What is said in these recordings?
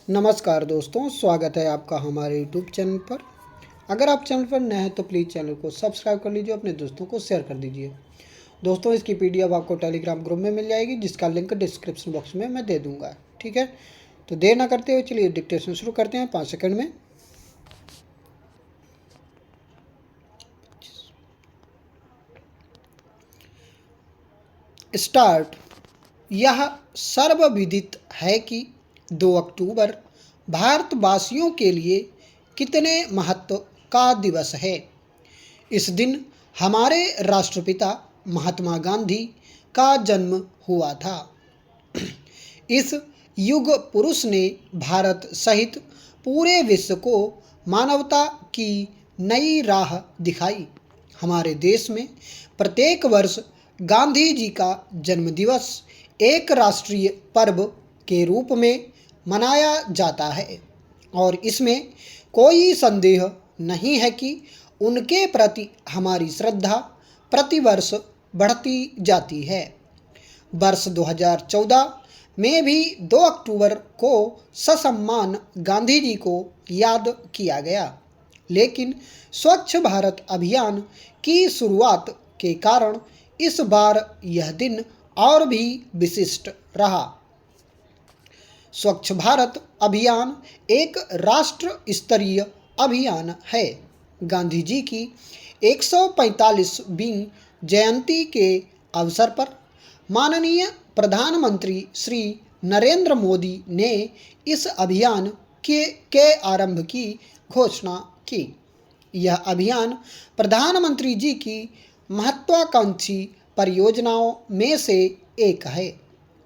नमस्कार दोस्तों, स्वागत है आपका हमारे यूट्यूब चैनल पर। अगर आप चैनल पर नए हैं तो प्लीज़ चैनल को सब्सक्राइब कर लीजिए, अपने दोस्तों को शेयर कर दीजिए। दोस्तों, इसकी पीडीएफ आपको टेलीग्राम ग्रुप में मिल जाएगी, जिसका लिंक डिस्क्रिप्शन बॉक्स में मैं दे दूँगा। ठीक है, तो देर ना करते हुए चलिए डिक्टेशन शुरू करते हैं 5 सेकंड में। स्टार्ट। यह सर्वविदित है कि 2 अक्टूबर भारतवासियों के लिए कितने महत्व का दिवस है। इस दिन हमारे राष्ट्रपिता महात्मा गांधी का जन्म हुआ था। इस युग पुरुष ने भारत सहित पूरे विश्व को मानवता की नई राह दिखाई। हमारे देश में प्रत्येक वर्ष गांधी जी का जन्मदिवस एक राष्ट्रीय पर्व के रूप में मनाया जाता है और इसमें कोई संदेह नहीं है कि उनके प्रति हमारी श्रद्धा प्रतिवर्ष बढ़ती जाती है। वर्ष 2014 में भी 2 अक्टूबर को ससम्मान गांधी जी को याद किया गया, लेकिन स्वच्छ भारत अभियान की शुरुआत के कारण इस बार यह दिन और भी विशिष्ट रहा। स्वच्छ भारत अभियान एक राष्ट्र स्तरीय अभियान है। गांधी जी की 145वीं जयंती के अवसर पर माननीय प्रधानमंत्री श्री नरेंद्र मोदी ने इस अभियान के आरंभ की घोषणा की। यह अभियान प्रधानमंत्री जी की महत्वाकांक्षी परियोजनाओं में से एक है।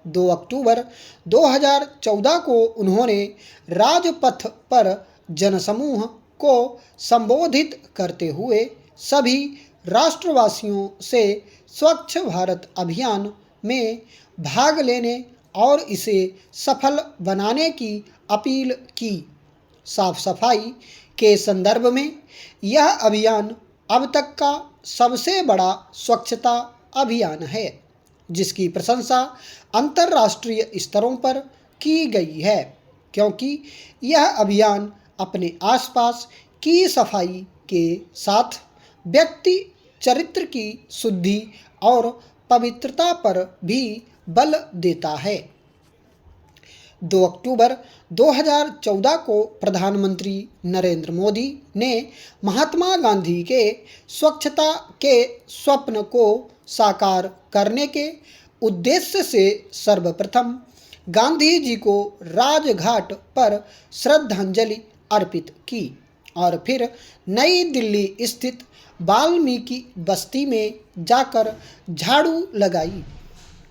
2 अक्टूबर 2014 को उन्होंने राजपथ पर जनसमूह को संबोधित करते हुए सभी राष्ट्रवासियों से स्वच्छ भारत अभियान में भाग लेने और इसे सफल बनाने की अपील की। साफ सफाई के संदर्भ में यह अभियान अब तक का सबसे बड़ा स्वच्छता अभियान है, जिसकी प्रशंसा अंतर्राष्ट्रीय स्तरों पर की गई है, क्योंकि यह अभियान अपने आसपास की सफाई के साथ व्यक्ति चरित्र की शुद्धि और पवित्रता पर भी बल देता है। 2 अक्टूबर 2014 को प्रधानमंत्री नरेंद्र मोदी ने महात्मा गांधी के स्वच्छता के स्वप्न को साकार करने के उद्देश्य से सर्वप्रथम गांधी जी को राजघाट पर श्रद्धांजलि अर्पित की और फिर नई दिल्ली स्थित वाल्मीकि बस्ती में जाकर झाड़ू लगाई।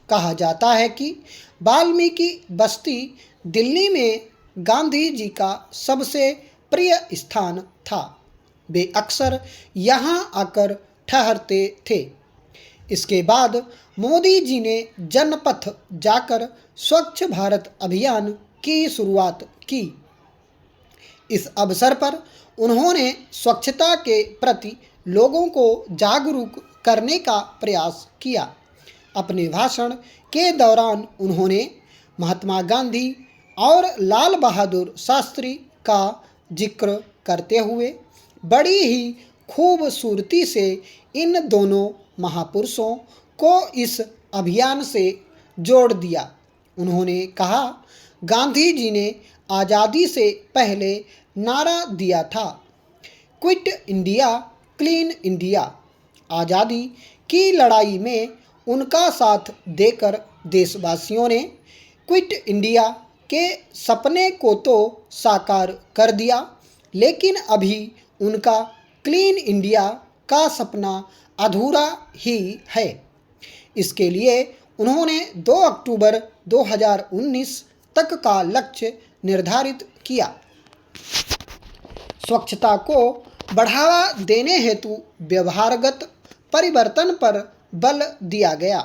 कहा जाता है कि वाल्मीकि बस्ती दिल्ली में गांधी जी का सबसे प्रिय स्थान था। वे अक्सर यहाँ आकर ठहरते थे। इसके बाद मोदी जी ने जनपथ जाकर स्वच्छ भारत अभियान की शुरुआत की। इस अवसर पर उन्होंने स्वच्छता के प्रति लोगों को जागरूक करने का प्रयास किया। अपने भाषण के दौरान उन्होंने महात्मा गांधी और लाल बहादुर शास्त्री का जिक्र करते हुए बड़ी ही खूबसूरती से इन दोनों महापुरुषों को इस अभियान से जोड़ दिया। उन्होंने कहा, गांधी जी ने आज़ादी से पहले नारा दिया था, क्विट इंडिया क्लीन इंडिया। आज़ादी की लड़ाई में उनका साथ देकर देशवासियों ने क्विट इंडिया के सपने को तो साकार कर दिया, लेकिन अभी उनका क्लीन इंडिया का सपना अधूरा ही है। इसके लिए उन्होंने 2 अक्टूबर 2019 तक का लक्ष्य निर्धारित किया। स्वच्छता को बढ़ावा देने हेतु व्यवहारगत परिवर्तन पर बल दिया गया।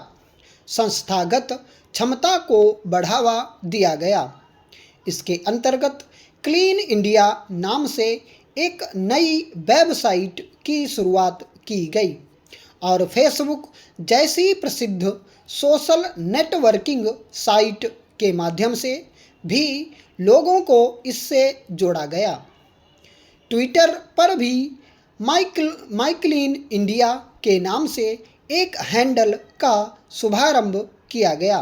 संस्थागत क्षमता को बढ़ावा दिया गया। इसके अंतर्गत क्लीन इंडिया नाम से एक नई वेबसाइट की शुरुआत की गई और फेसबुक जैसी प्रसिद्ध सोशल नेटवर्किंग साइट के माध्यम से भी लोगों को इससे जोड़ा गया। ट्विटर पर भी माइक्लीन इंडिया के नाम से एक हैंडल का शुभारंभ किया गया।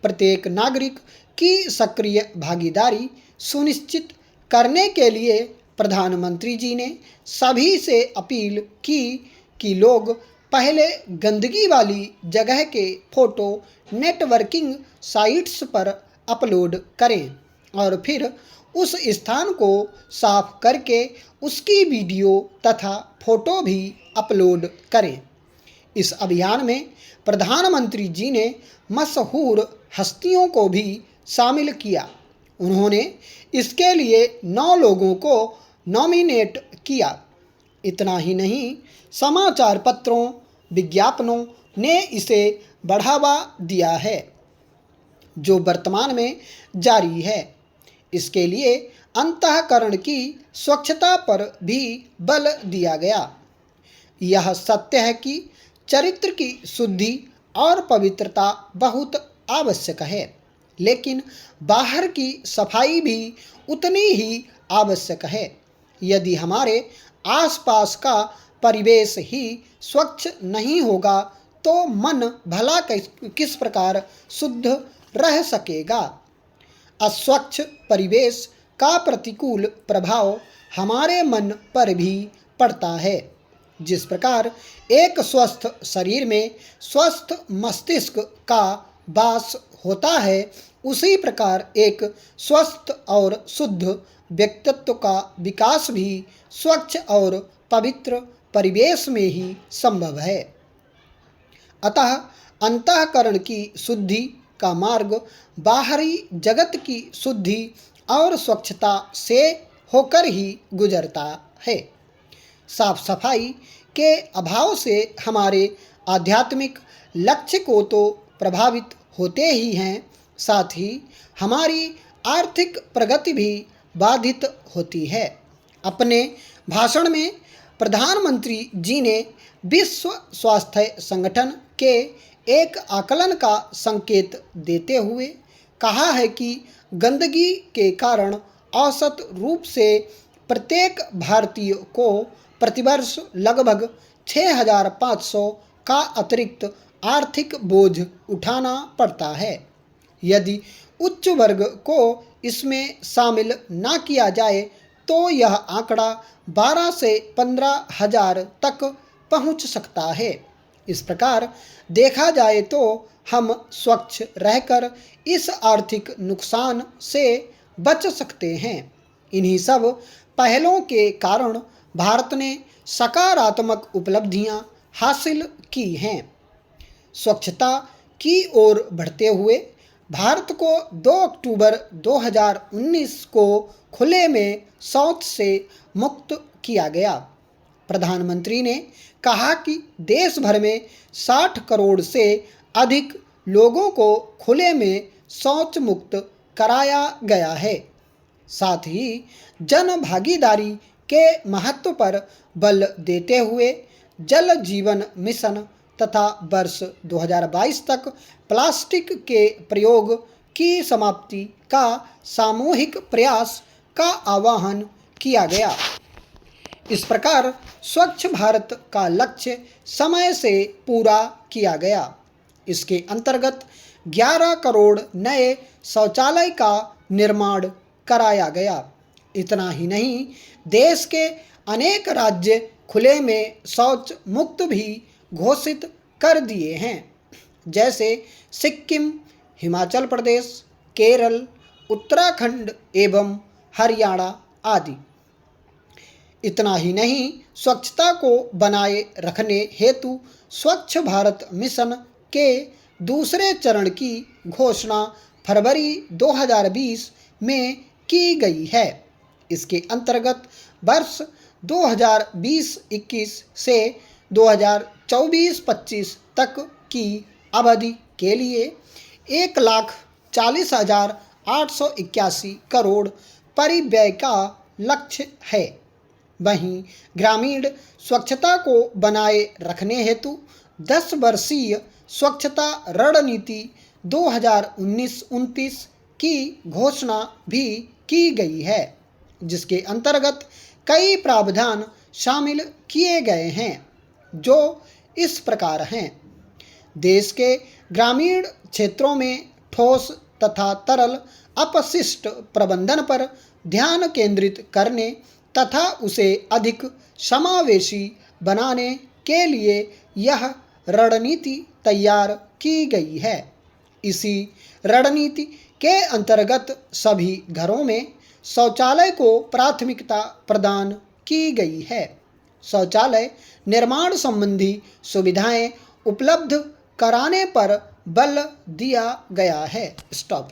प्रत्येक नागरिक की सक्रिय भागीदारी सुनिश्चित करने के लिए प्रधानमंत्री जी ने सभी से अपील की कि लोग पहले गंदगी वाली जगह के फोटो नेटवर्किंग साइट्स पर अपलोड करें और फिर उस स्थान को साफ करके उसकी वीडियो तथा फोटो भी अपलोड करें। इस अभियान में प्रधानमंत्री जी ने मशहूर हस्तियों को भी शामिल किया। उन्होंने इसके लिए 9 लोगों को नॉमिनेट किया। इतना ही नहीं, समाचार पत्रों, विज्ञापनों ने इसे बढ़ावा दिया है, जो वर्तमान में जारी है। इसके लिए अंतःकरण की स्वच्छता पर भी बल दिया गया। यह सत्य है कि चरित्र की शुद्धि और पवित्रता बहुत आवश्यक है, लेकिन बाहर की सफाई भी उतनी ही आवश्यक है। यदि हमारे आसपास का परिवेश ही स्वच्छ नहीं होगा तो मन भला किस प्रकार शुद्ध रह सकेगा। अस्वच्छ परिवेश का प्रतिकूल प्रभाव हमारे मन पर भी पड़ता है। जिस प्रकार एक स्वस्थ शरीर में स्वस्थ मस्तिष्क का वास होता है, उसी प्रकार एक स्वस्थ और शुद्ध व्यक्तित्व का विकास भी स्वच्छ और पवित्र परिवेश में ही संभव है। अतः अंतःकरण की शुद्धि का मार्ग बाहरी जगत की शुद्धि और स्वच्छता से होकर ही गुजरता है। साफ सफाई के अभाव से हमारे आध्यात्मिक लक्ष्य को तो प्रभावित होते ही हैं, साथ ही हमारी आर्थिक प्रगति भी बाधित होती है। अपने भाषण में प्रधानमंत्री जी ने विश्व स्वास्थ्य संगठन के एक आकलन का संकेत देते हुए कहा है कि गंदगी के कारण औसत रूप से प्रत्येक भारतीय को प्रतिवर्ष लगभग 6,500 का अतिरिक्त आर्थिक बोझ उठाना पड़ता है। यदि उच्च वर्ग को इसमें शामिल न किया जाए तो यह आंकड़ा 12 से 15,000 तक पहुंच सकता है। इस प्रकार देखा जाए तो हम स्वच्छ रहकर इस आर्थिक नुकसान से बच सकते हैं। इन्हीं सब पहलों के कारण भारत ने सकारात्मक उपलब्धियां हासिल की हैं। स्वच्छता की ओर बढ़ते हुए भारत को 2 अक्टूबर 2019 को खुले में शौच से मुक्त किया गया। प्रधानमंत्री ने कहा कि देश भर में 60 करोड़ से अधिक लोगों को खुले में शौच मुक्त कराया गया है। साथ ही जन भागीदारी के महत्व पर बल देते हुए जल जीवन मिशन तथा वर्ष 2022 तक प्लास्टिक के प्रयोग की समाप्ति का सामूहिक प्रयास का आह्वान किया गया। इस प्रकार स्वच्छ भारत का लक्ष्य समय से पूरा किया गया। इसके अंतर्गत 11 करोड़ नए शौचालय का निर्माण कराया गया। इतना ही नहीं, देश के अनेक राज्य खुले में शौच मुक्त भी घोषित कर दिए हैं, जैसे सिक्किम, हिमाचल प्रदेश, केरल, उत्तराखंड एवं हरियाणा आदि। इतना ही नहीं, स्वच्छता को बनाए रखने हेतु स्वच्छ भारत मिशन के दूसरे चरण की घोषणा फरवरी 2020 में की गई है। इसके अंतर्गत वर्ष 2020-21 से 2024-25 तक की अवधि के लिए 1,40,881 करोड़ परिव्यय का लक्ष्य है। वहीं ग्रामीण स्वच्छता को बनाए रखने हेतु 10 वर्षीय स्वच्छता रणनीति 2019-29 की घोषणा भी की गई है, जिसके अंतर्गत कई प्रावधान शामिल किए गए हैं जो इस प्रकार हैं। देश के ग्रामीण क्षेत्रों में ठोस तथा तरल अपशिष्ट प्रबंधन पर ध्यान केंद्रित करने तथा उसे अधिक समावेशी बनाने के लिए यह रणनीति तैयार की गई है। इसी रणनीति के अंतर्गत सभी घरों में शौचालय को प्राथमिकता प्रदान की गई है। शौचालय निर्माण संबंधी सुविधाएं उपलब्ध कराने पर बल दिया गया है। स्टॉप।